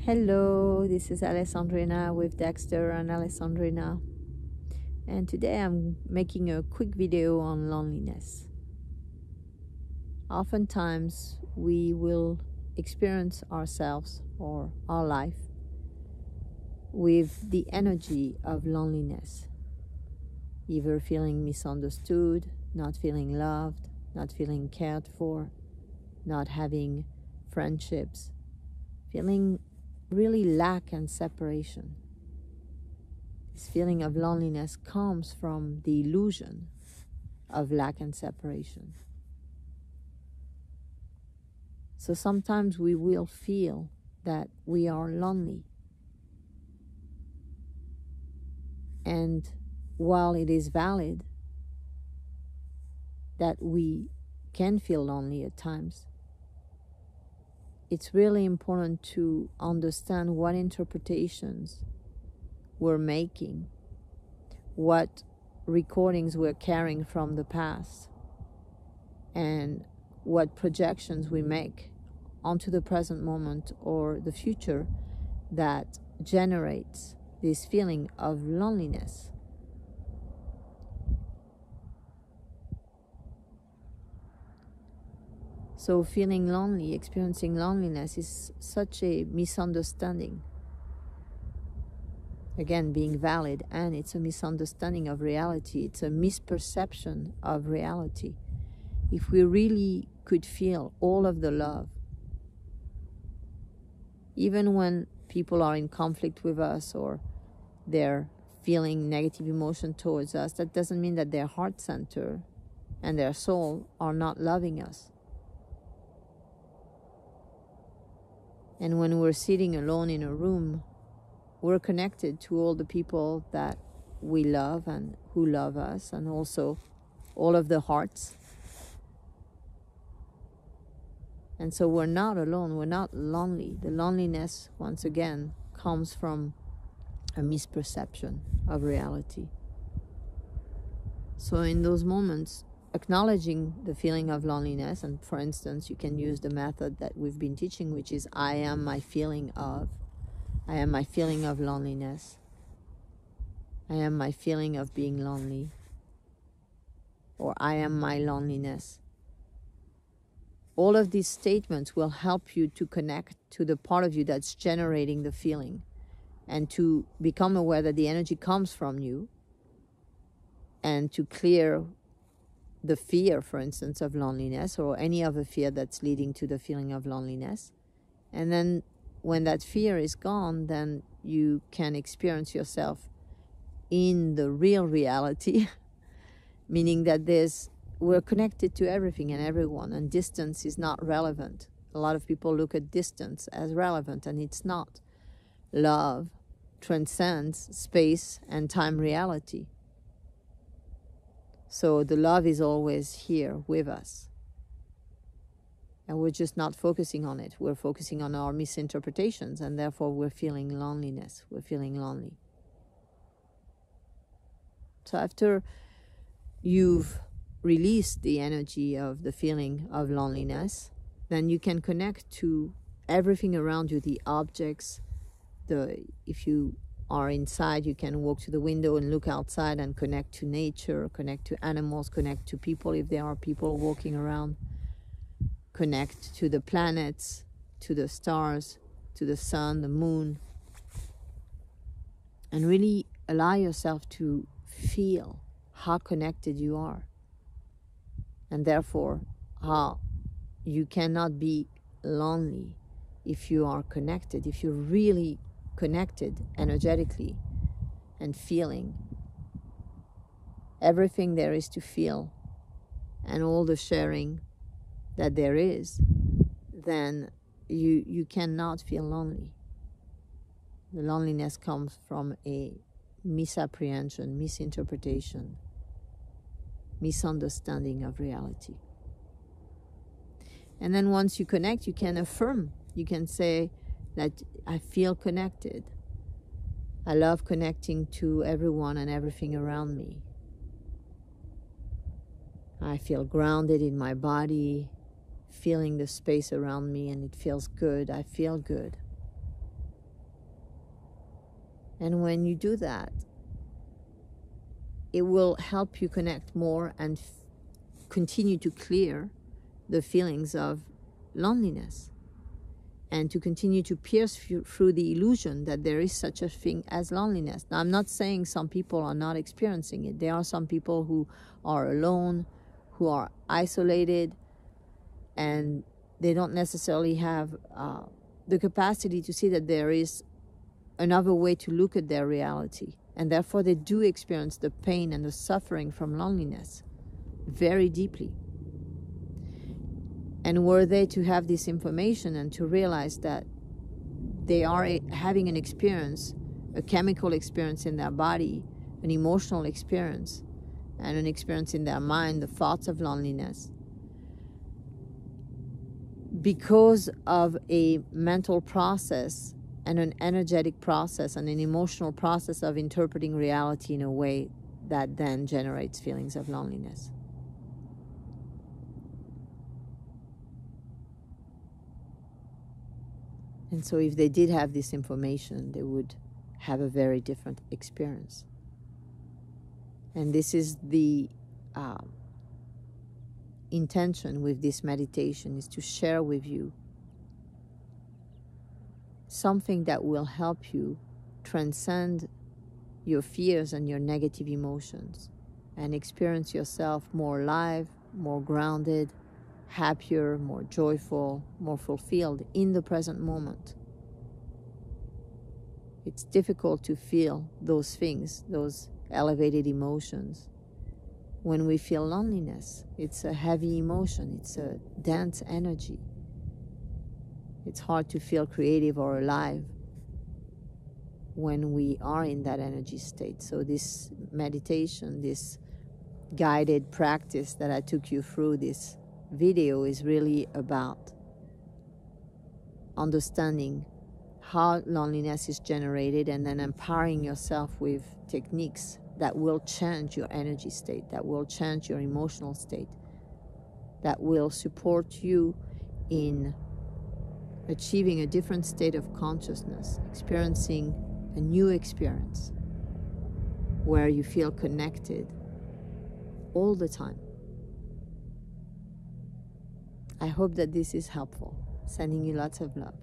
Hello, this is Alessandrina with Dexter and Alessandrina, and today I'm making a quick video on loneliness. Oftentimes we will experience ourselves or our life with the energy of loneliness, either feeling misunderstood, not feeling loved, not feeling cared for, not having friendships, feeling really lack and separation. This feeling of loneliness comes from the illusion of lack and separation. So sometimes we will feel that we are lonely. And while it is valid that we can feel lonely at times, it's really important to understand what interpretations we're making, what recordings we're carrying from the past, and what projections we make onto the present moment or the future that generates this feeling of loneliness. So feeling lonely, experiencing loneliness is such a misunderstanding. Again, being valid, and it's a misunderstanding of reality. It's a misperception of reality. If we really could feel all of the love, even when people are in conflict with us or they're feeling negative emotion towards us, that doesn't mean that their heart center and their soul are not loving us. And when we're sitting alone in a room, we're connected to all the people that we love and who love us, and also all of the hearts. And so we're not alone, we're not lonely. The loneliness, once again, comes from a misperception of reality. So in those moments, acknowledging the feeling of loneliness, and for instance, you can use the method that we've been teaching, which is I am my feeling of loneliness. I am my feeling of being lonely. Or I am my loneliness. All of these statements will help you to connect to the part of you that's generating the feeling, and to become aware that the energy comes from you, and to clear the fear, for instance, of loneliness, or any other fear that's leading to the feeling of loneliness. And then when that fear is gone, then you can experience yourself in the real reality, meaning that we're connected to everything and everyone, and distance is not relevant. A lot of people look at distance as relevant, and it's not. Love transcends space and time reality. So the love is always here with us. And we're just not focusing on it. We're focusing on our misinterpretations, and therefore we're feeling loneliness. We're feeling lonely. So after you've released the energy of the feeling of loneliness, then you can connect to everything around you, the objects. If you are inside, you can walk to the window and look outside and connect to nature, connect to animals, connect to people if there are people walking around. Connect to the planets, to the stars, to the sun, the moon, and really allow yourself to feel how connected you are, and therefore how you cannot be lonely if you are connected, if you're really connected energetically and feeling everything there is to feel and all the sharing that there is, then you cannot feel lonely. The loneliness comes from a misapprehension, misinterpretation, misunderstanding of reality. And then once you connect, you can affirm. You can say that I feel connected. I love connecting to everyone and everything around me. I feel grounded in my body, feeling the space around me, and it feels good. I feel good. And when you do that, it will help you connect more and continue to clear the feelings of loneliness, and to continue to pierce through the illusion that there is such a thing as loneliness. Now, I'm not saying some people are not experiencing it. There are some people who are alone, who are isolated, and they don't necessarily have the capacity to see that there is another way to look at their reality. And therefore, they do experience the pain and the suffering from loneliness very deeply. And were they to have this information and to realize that they are having an experience, a chemical experience in their body, an emotional experience, and an experience in their mind, the thoughts of loneliness, because of a mental process and an energetic process and an emotional process of interpreting reality in a way that then generates feelings of loneliness. And so if they did have this information, they would have a very different experience. And this is the intention with this meditation, is to share with you something that will help you transcend your fears and your negative emotions and experience yourself more alive, more grounded, happier, more joyful, more fulfilled in the present moment. It's difficult to feel those things, those elevated emotions, when we feel loneliness. It's a heavy emotion, it's a dense energy. It's hard to feel creative or alive when we are in that energy state. So this meditation, this guided practice that I took you through this video, is really about understanding how loneliness is generated, and then empowering yourself with techniques that will change your energy state, that will change your emotional state, that will support you in achieving a different state of consciousness, experiencing a new experience where you feel connected all the time. I hope that this is helpful. Sending you lots of love.